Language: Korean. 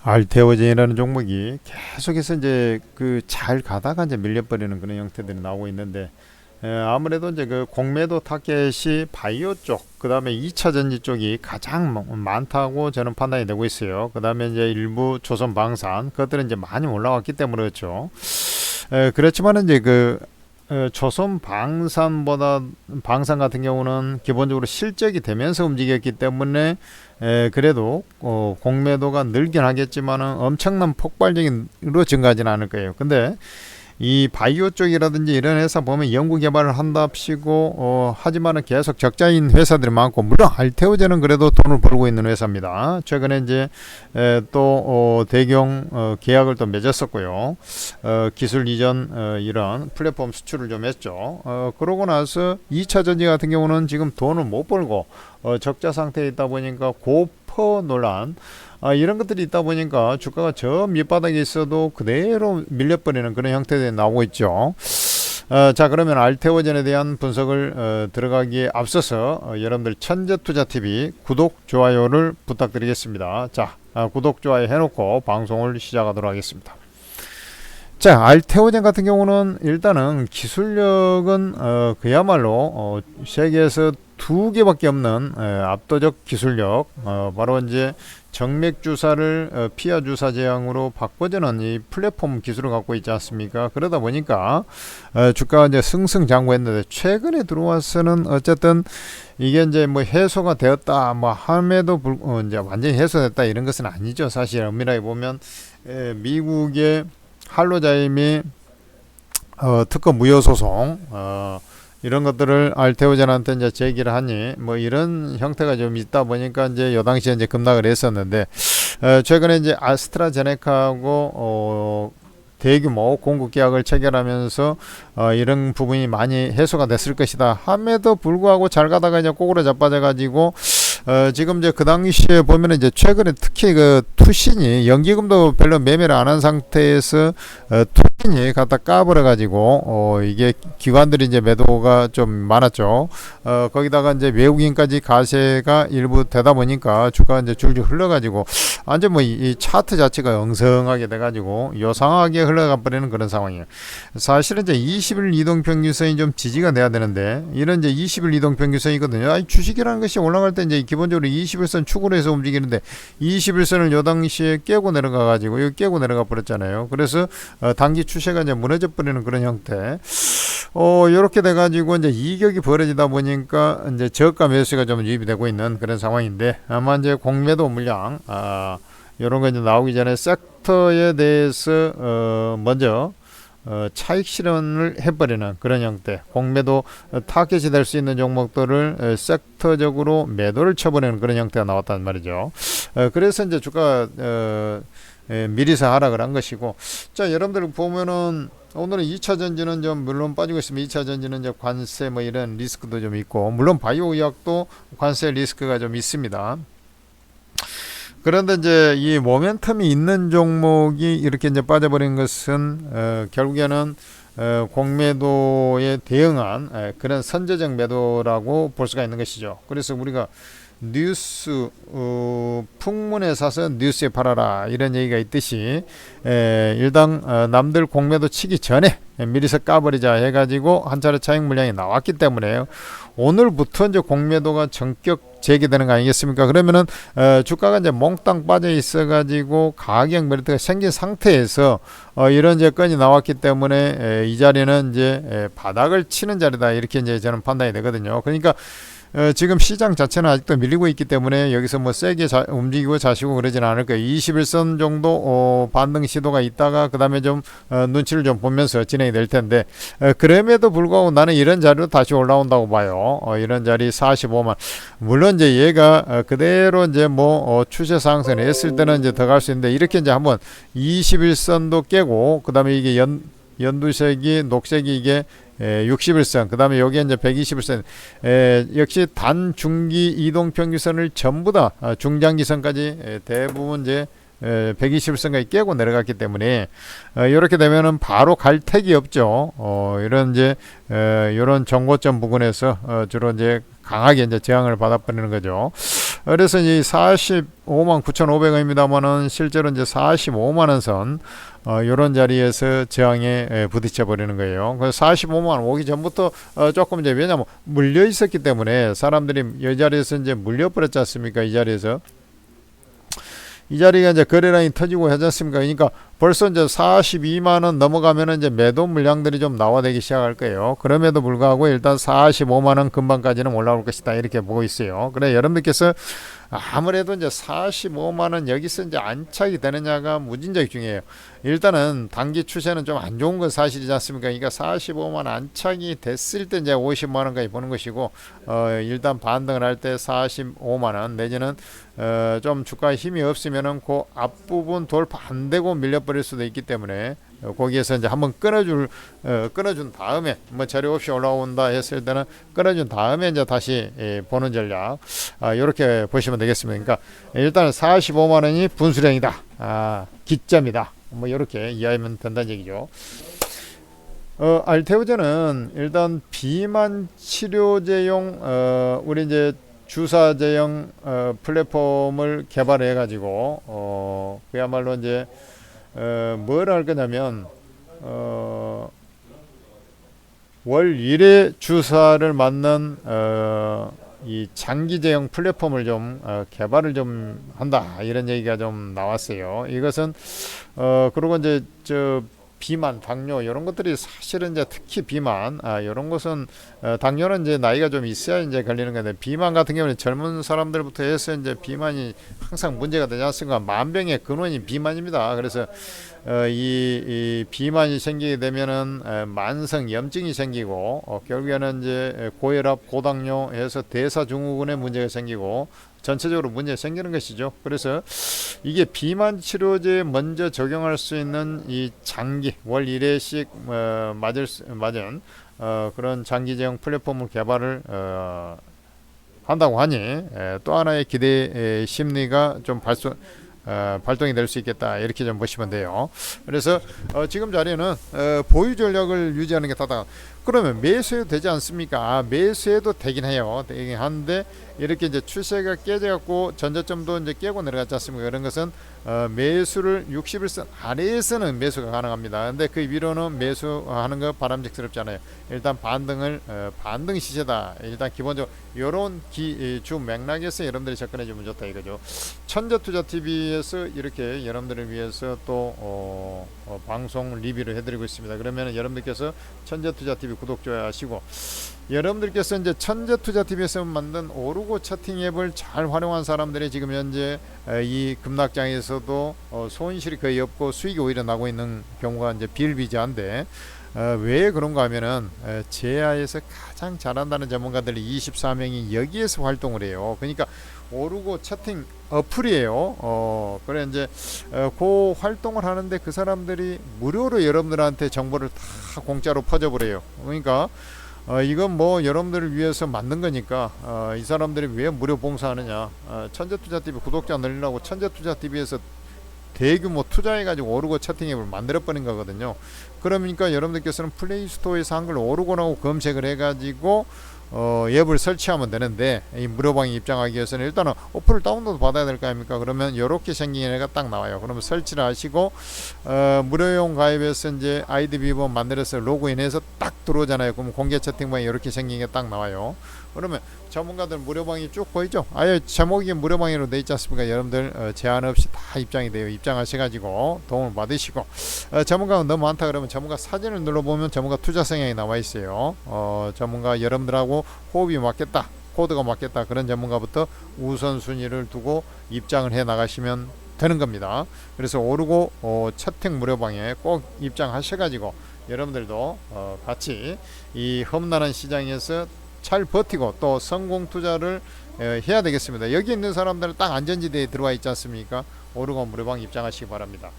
알테오젠이라는 종목이 계속해서 이제 그 잘 가다가 이제 밀려버리는 그런 형태들이 나오고 있는데, 아무래도 이제 그 공매도 타겟이 바이오 쪽, 그 다음에 2차 전지 쪽이 가장 많다고 저는 판단이 되고 있어요. 그 다음에 이제 일부 조선 방산, 그것들은 이제 많이 올라왔기 때문에 그렇죠. 그렇지만 이제 그 조선 방산보다 방산 같은 경우는 기본적으로 실적이 되면서 움직였기 때문에 그래도 공매도가 늘긴 하겠지만은 엄청난 폭발적으로 증가하지는 않을 거예요. 근데 이 바이오 쪽이라든지 이런 회사 보면 연구 개발을 한답시고 하지만은 계속 적자인 회사들이 많고, 물론 알테오제는 그래도 돈을 벌고 있는 회사입니다. 최근에 이제 또 대경 계약을 또 맺었었고요. 기술 이전 이런 플랫폼 수출을 좀 했죠. 그러고 나서 2차 전지 같은 경우는 지금 돈을 못 벌고 적자 상태에 있다 보니까 고퍼 논란, 이런 것들이 있다 보니까 주가가 저 밑바닥에 있어도 그대로 밀려버리는 그런 형태들이 나오고 있죠. 자, 그러면 알테오젠에 대한 분석을 들어가기에 앞서서 여러분들 천재투자TV 구독, 좋아요를 부탁드리겠습니다. 자, 구독, 좋아요 해놓고 방송을 시작하도록 하겠습니다. 자, 알테오젠 같은 경우는 일단은 기술력은 그야말로 세계에서 두 개밖에 없는 압도적 기술력, 바로 이제 정맥 주사를 피하 주사 제형으로 바꿔주는 이 플랫폼 기술을 갖고 있지 않습니까? 그러다 보니까 주가가 이제 승승장구했는데, 최근에 들어와서는 어쨌든 이게 이제 뭐 해소가 되었다 뭐 함에도 이제 완전히 해소됐다 이런 것은 아니죠. 사실 엄밀하게 보면 미국의 할로자임이 특허 무효 소송 이런 것들을 알테오젠한테 이제 제기를 하니 뭐 이런 형태가 좀 있다 보니까 이제 요 당시에 이제 급락을 했었는데, 최근에 이제 아스트라제네카하고 대규모 공급 계약을 체결하면서 이런 부분이 많이 해소가 됐을 것이다 함에도 불구하고 잘 가다가 이제 꼬꾸로 자빠져 가지고 지금 이제 그 당시에 보면 이제 최근에 특히 그 투신이 연기금도 별로 매매를 안 한 상태에서 투신이 갖다 까버려 가지고 이게 기관들이 이제 매도가 좀 많았죠. 거기다가 이제 외국인까지 가세가 일부 되다 보니까 주가가 이제 줄줄 흘러가지고 완전 뭐 이 차트 자체가 엉성하게 돼가지고 요상하게 흘러가 버리는 그런 상황이에요. 사실은 이제 20일 이동평균선이 좀 지지가 돼야 되는데, 이런 이제 20일 이동평균선이거든요. 주식이라는 것이 올라갈 때 이제 기본적으로 21선 축으로 해서 움직이는데 21선을 요 당시에 깨고 내려가 가지고 여기 깨고 내려가 버렸잖아요. 그래서 단기 추세가 이제 무너져 버리는 그런 형태. 요렇게 돼 가지고 이제 이격이 벌어지다 보니까 이제 저가 매수가 좀 유입이 되고 있는 그런 상황인데, 아마 이제 공매도 물량 요런 거 이제 나오기 전에 섹터에 대해서 먼저 차익 실현을 해버리는 그런 형태, 공매도 타겟이 될 수 있는 종목들을 섹터적으로 매도를 쳐버리는 그런 형태가 나왔단 말이죠. 그래서 이제 주가 미리서 하락을 한 것이고, 자, 여러분들 보면은 오늘은 2차 전지는 좀 물론 빠지고 있으면 2차 전지는 이제 관세 뭐 이런 리스크도 좀 있고, 물론 바이오 의학도 관세 리스크가 좀 있습니다. 그런데 이제 이 모멘텀이 있는 종목이 이렇게 이제 빠져버린 것은 결국에는 공매도에 대응한 그런 선제적 매도라고 볼 수가 있는 것이죠. 그래서 우리가 뉴스 풍문에 사서 뉴스에 팔아라 이런 얘기가 있듯이 일단 남들 공매도 치기 전에 미리서 까버리자 해가지고 한 차례 차익 물량이 나왔기 때문에 오늘부터 이제 공매도가 전격 재개되는 거 아니겠습니까? 그러면은 주가가 이제 몽땅 빠져 있어가지고 가격 메리트가 생긴 상태에서 이런 이제 건이 나왔기 때문에 이 자리는 이제 바닥을 치는 자리다 이렇게 이제 저는 판단이 되거든요. 그러니까 지금 시장 자체는 아직도 밀리고 있기 때문에 여기서 뭐 세게 움직이고 자시고 그러지는 않을 거예요. 21선 정도 반등 시도가 있다가 그 다음에 좀 눈치를 좀 보면서 진행이 될 텐데, 그럼에도 불구하고 나는 이런 자리로 다시 올라온다고 봐요. 이런 자리 45만. 물론 이제 얘가 그대로 이제 뭐 추세 상승을 했을 때는 이제 더 갈 수 있는데, 이렇게 이제 한번 21선도 깨고 그 다음에 이게 연두색이 녹색이 이게 61선, 그 다음에 여기에 이제 121선, 역시 단중기 이동평균선을 전부 다 중장기선까지 대부분 이제 121선까지 깨고 내려갔기 때문에 이렇게 되면은 바로 갈 택이 없죠. 이런 이제 이런 정고점 부근에서 주로 이제 강하게 이제 저항을 받아버리는 거죠. 그래서 이 45만 9,500원입니다만은 실제로 이제 45만 원 선 이런 자리에서 저항에 부딪혀 버리는 거예요. 그래서 45만 원 오기 전부터 조금 이제 왜냐면 물려 있었기 때문에 사람들이 이 자리에서 이제 물려 버렸지 않습니까? 이 자리에서. 이 자리가 이제 거래량이 터지고 하지 않습니까? 그러니까 벌써 이제 42만 원 넘어가면은 이제 매도 물량들이 좀 나와되기 시작할 거예요. 그럼에도 불구하고 일단 45만 원 근방까지는 올라올 것이다 이렇게 보고 있어요. 그래 여러분들께서 아무래도 이제 45만 원 여기서 이제 안착이 되느냐가 무진장이 중요해요. 일단은 단기 추세는 좀 안 좋은 건 사실이지 않습니까? 그러니까 45만 원 안착이 됐을 때 이제 50만 원까지 보는 것이고 일단 반등을 할 때 45만 원 내지는 좀 주가에 힘이 없으면은 그 앞부분 돌파 안 되고 밀려버릴 수도 있기 때문에 거기에서 이제 한번 끊어준 다음에 뭐 자리 없이 올라온다 했을 때는 끊어준 다음에 이제 다시 보는 전략 이렇게 보시면 되겠습니다. 그러니까 일단 45만 원이 분수령이다, 기점이다, 뭐 이렇게 이해하면 된다는 얘기죠. 알테오제는 일단 비만 치료제용 우리 이제 주사제형 플랫폼을 개발해 가지고 그야말로 이제 뭘 할 거냐면 월 1회 주사를 맞는 이 장기제형 플랫폼을 좀 개발을 좀 한다 이런 얘기가 좀 나왔어요. 이것은 그리고 이제 비만, 당뇨 이런 것들이 사실은 이제 특히 비만 이런 것은 당뇨는 이제 나이가 좀 있어야 이제 걸리는 건데 비만 같은 경우는 젊은 사람들부터 해서 이제 비만이 항상 문제가 되지 않습니까? 만병의 근원이 비만입니다. 그래서 이 비만이 생기게 되면은 만성 염증이 생기고 결국에는 이제 고혈압, 고당뇨 해서 대사증후군에 문제가 생기고 전체적으로 문제 생기는 것이죠. 그래서 이게 비만 치료제에 먼저 적용할 수 있는 이 장기 월 1회씩 맞은 그런 장기제형 플랫폼을 개발을 한다고 하니 또 하나의 기대 심리가 좀 발동이 될 수 있겠다 이렇게 좀 보시면 돼요. 그래서 지금 자리는 보유 전략을 유지하는 게 다다. 그러면 매수해도 되지 않습니까? 매수해도 되긴 해요. 되긴 한데 이렇게 이제 추세가 깨져갖고 전저점도 이제 깨고 내려갔지 않습니까? 그런 것은 매수를 61선 아래에서는 매수가 가능합니다. 근데 그 위로는 매수하는 거 바람직스럽잖아요. 일단 반등 시세다. 일단 기본적으로 이런 주 맥락에서 여러분들이 접근해 주면 좋다 이거죠. 천재투자TV에서 이렇게 여러분들을 위해서 또 방송 리뷰를 해드리고 있습니다. 그러면 여러분들께서 천재투자TV 구독 좋아요 하시고 여러분들께서 이제 천재투자TV에서 만든 오르고 차팅 앱을 잘 활용한 사람들이 지금 현재 이 급락장에서도 손실이 거의 없고 수익이 오히려 나고 있는 경우가 이제 비일비재한데 왜 그런가 하면은 제야에서 가장 잘한다는 전문가들이 24명이 여기에서 활동을 해요. 그러니까 오르고 차팅 어플이에요. 그래 이제 그 활동을 하는데 그 사람들이 무료로 여러분들한테 정보를 다 공짜로 퍼져버려요. 그러니까 이건 뭐 여러분들을 위해서 만든 거니까 이 사람들이 왜 무료 봉사하느냐. 천재투자TV 구독자 늘리려고 천재투자TV에서 대규모 투자해가지고 오르고 채팅 앱을 만들어버린 거거든요. 그러니까 여러분들께서는 플레이스토어에서 한글 오르고라고 검색을 해가지고 앱을 설치하면 되는데 이 무료방에 입장하기 위해서는 일단은 어플을 다운로드 받아야 될 거 아닙니까? 그러면 이렇게 생긴 애가 딱 나와요. 그러면 설치를 하시고 무료용 가입해서 이제 아이디 비번 만들어서 로그인해서 딱 들어오잖아요. 그럼 공개 채팅방에 이렇게 생긴 게 딱 나와요. 그러면 전문가들 무료방이 쭉 보이죠? 아예 제목이 무료방으로 돼 있지 않습니까? 여러분들 제한 없이 다 입장이 돼요. 입장하셔가지고 도움을 받으시고 전문가가 너무 많다 그러면 전문가 사진을 눌러보면 전문가 투자 성향이 나와 있어요. 전문가 여러분들하고 호흡이 맞겠다, 코드가 맞겠다 그런 전문가부터 우선순위를 두고 입장을 해 나가시면 되는 겁니다. 그래서 오르고 채팅 무료방에 꼭 입장하셔가지고 여러분들도 같이 이 험난한 시장에서 잘 버티고 또 성공 투자를 해야 되겠습니다. 여기 있는 사람들은 딱 안전지대에 들어와 있지 않습니까? 오르고 무료방 입장하시기 바랍니다.